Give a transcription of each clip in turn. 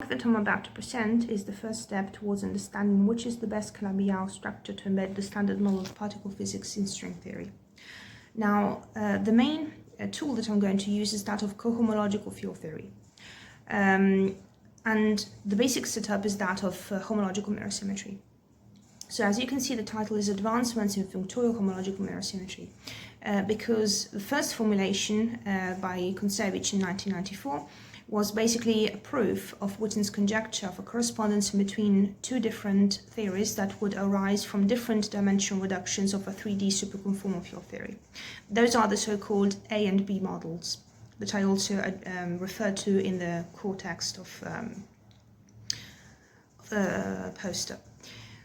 graph that I'm about to present is the first step towards understanding which is the best Calabi-Yau structure to embed the standard model of particle physics in string theory. Now, the main tool that I'm going to use is that of cohomological field theory. And the basic setup is that of homological mirror symmetry. So as you can see, the title is Advancements in Functorial Homological Mirror Symmetry, because the first formulation by Kontsevich in 1994 was basically a proof of Witten's conjecture of a correspondence between two different theories that would arise from different dimensional reductions of a 3D superconformal field theory. Those are the so-called A and B models that I also referred to in the core text of the poster.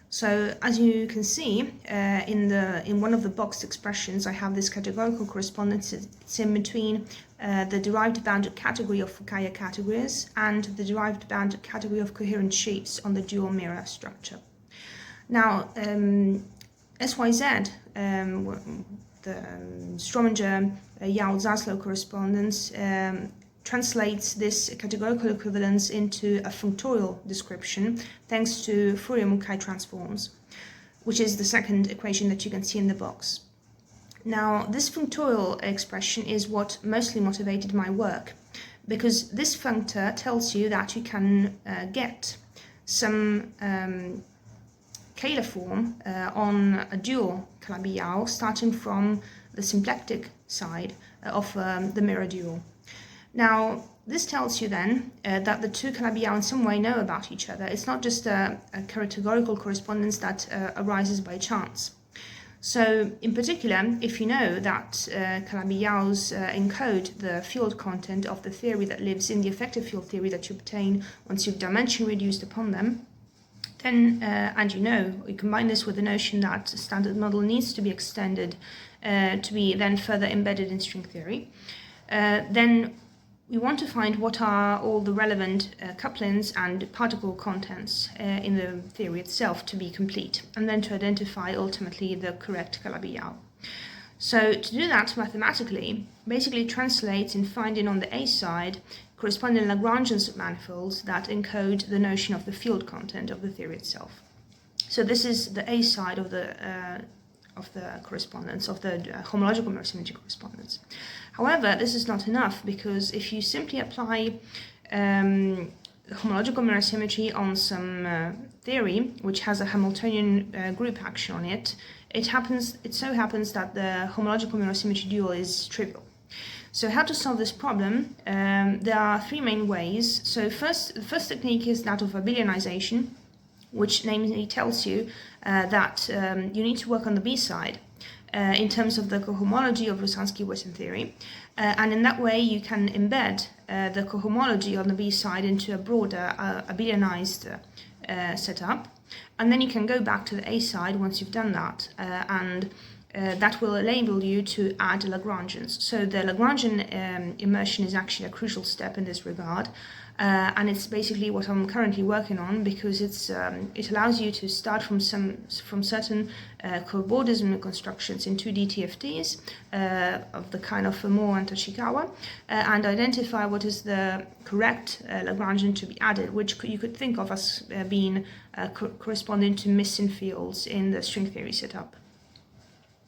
So as you can see, in one of the boxed expressions, I have this categorical correspondence. It's in between the derived bounded category of Fukaya categories and the derived bounded category of coherent sheets on the dual mirror structure. Now, SYZ, the Strominger-Yau-Zaslow correspondence, translates this categorical equivalence into a functorial description thanks to Fourier-Mukai transforms, which is the second equation that you can see in the box. Now, this functorial expression is what mostly motivated my work, because this functor tells you that you can get some Kähler form on a dual Calabi-Yau starting from the symplectic side of the mirror dual. Now, this tells you then that the two Calabi-Yau in some way know about each other. It's not just a categorical correspondence that arises by chance. So, in particular, if you know that Calabi-Yaus encode the field content of the theory that lives in the effective field theory that you obtain once you've dimension reduced upon them, then, and you combine this with the notion that the standard model needs to be extended to be then further embedded in string theory, then we want to find what are all the relevant couplings and particle contents in the theory itself to be complete, and then to identify ultimately the correct Calabi-Yau. So to do that mathematically basically translates in finding on the A side corresponding Lagrangian submanifolds that encode the notion of the field content of the theory itself. So this is the A side of the correspondence, of the homological mirror symmetry correspondence. However, this is not enough, because if you simply apply homological mirror symmetry on some theory which has a Hamiltonian group action on it, it so happens that the homological mirror symmetry dual is trivial. So how to solve this problem? There are three main ways. So the first technique is that of abelianization, which namely tells you that you need to work on the B side in terms of the cohomology of Lusansky-Witten theory, and in that way you can embed the cohomology on the B side into a broader abelianized setup, and then you can go back to the A side once you've done that, and that will enable you to add Lagrangians. So the Lagrangian immersion is actually a crucial step in this regard, and it's basically what I'm currently working on, because it allows you to start from certain cobordism constructions in 2D TFTs of the kind of Moore and Tachikawa, and identify what is the correct Lagrangian to be added, which you could think of as being corresponding to missing fields in the string theory setup.